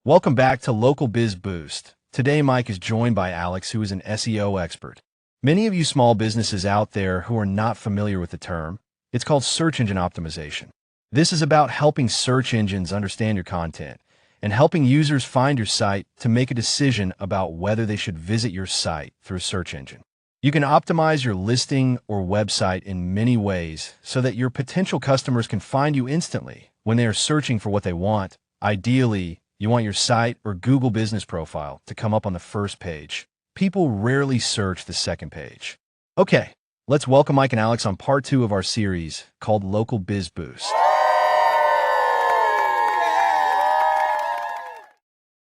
Welcome back to Local Biz Boost. Today, Mike is joined by Alex, who is an SEO expert. Many of you small businesses out there who are not familiar with the term, it's called search engine optimization. This is about helping search engines understand your content and helping users find your site to make a decision about whether they should visit your site through a search engine. You can optimize your listing or website in many ways so that your potential customers can find you instantly when they are searching for what they want. Ideally, you want your site or Google business profile to come up on the first page. People rarely search the second page. Okay, let's welcome Mike and Alex on part 2 of our series called Local Biz Boost.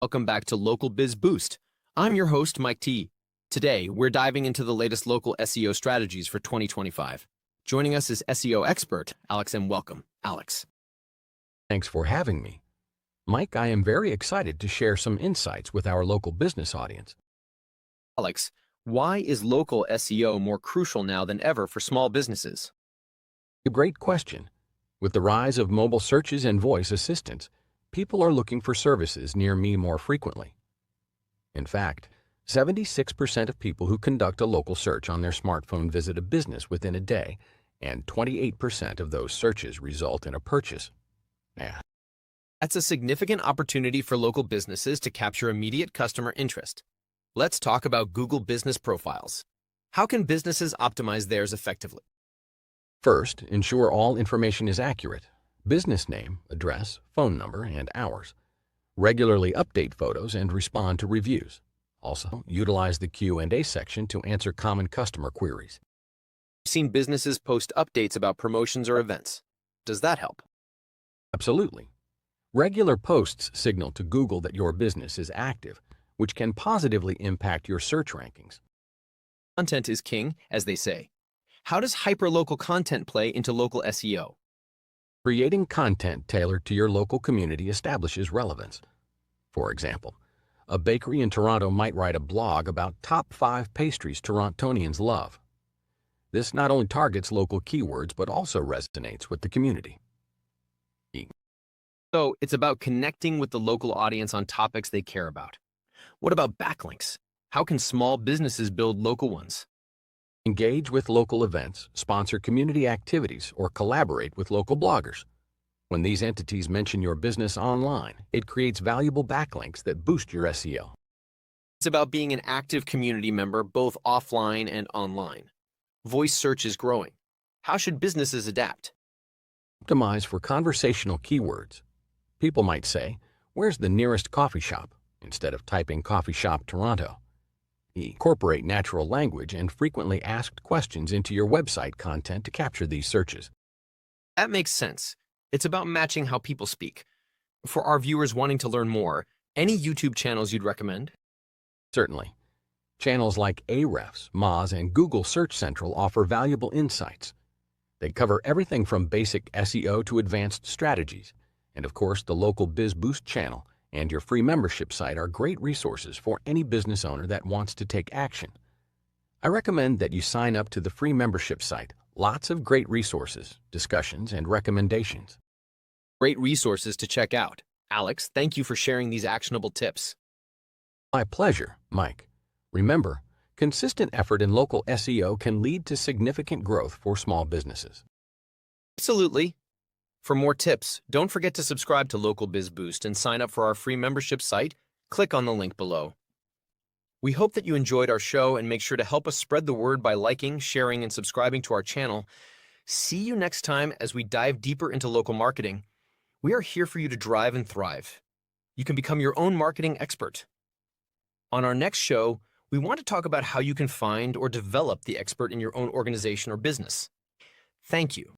Welcome back to Local Biz Boost. I'm your host, Mike T. Today, we're diving into the latest local SEO strategies for 2025. Joining us is SEO expert Alex M. Welcome, Alex. Thanks for having me. Mike, I am very excited to share some insights with our local business audience. Alex, why is local SEO more crucial now than ever for small businesses? A great question. With the rise of mobile searches and voice assistants, people are looking for services near me more frequently. In fact, 76% of people who conduct a local search on their smartphone visit a business within a day, and 28% of those searches result in a purchase. That's a significant opportunity for local businesses to capture immediate customer interest. Let's talk about Google Business Profiles. How can businesses optimize theirs effectively? First, ensure all information is accurate: business name, address, phone number, and hours. Regularly update photos and respond to reviews. Also, utilize the Q&A section to answer common customer queries. I've seen businesses post updates about promotions or events. Does that help? Absolutely. Regular posts signal to Google that your business is active, which can positively impact your search rankings. Content is king, as they say. How does hyperlocal content play into local SEO? Creating content tailored to your local community establishes relevance. For example, a bakery in Toronto might write a blog about top 5 pastries Torontonians love. This not only targets local keywords, but also resonates with the community. So it's about connecting with the local audience on topics they care about. What about backlinks? How can small businesses build local ones? Engage with local events, sponsor community activities, or collaborate with local bloggers. When these entities mention your business online, it creates valuable backlinks that boost your SEO. It's about being an active community member both offline and online. Voice search is growing. How should businesses adapt? Optimize for conversational keywords. People might say, "Where's the nearest coffee shop?" instead of typing "coffee shop Toronto." Incorporate natural language and frequently asked questions into your website content to capture these searches. That makes sense. It's about matching how people speak. For our viewers wanting to learn more, any YouTube channels you'd recommend? Certainly. Channels like Ahrefs, Moz, and Google Search Central offer valuable insights. They cover everything from basic SEO to advanced strategies. And of course, the Local Biz Boost channel and your free membership site are great resources for any business owner that wants to take action. I recommend that you sign up to the free membership site. Lots of great resources, discussions, and recommendations. Great resources to check out. Alex, thank you for sharing these actionable tips. My pleasure, Mike. Remember, consistent effort in local SEO can lead to significant growth for small businesses. Absolutely. For more tips, don't forget to subscribe to Local Biz Boost and sign up for our free membership site. Click on the link below. We hope that you enjoyed our show and make sure to help us spread the word by liking, sharing, and subscribing to our channel. See you next time as we dive deeper into local marketing. We are here for you to drive and thrive. You can become your own marketing expert. On our next show, we want to talk about how you can find or develop the expert in your own organization or business. Thank you.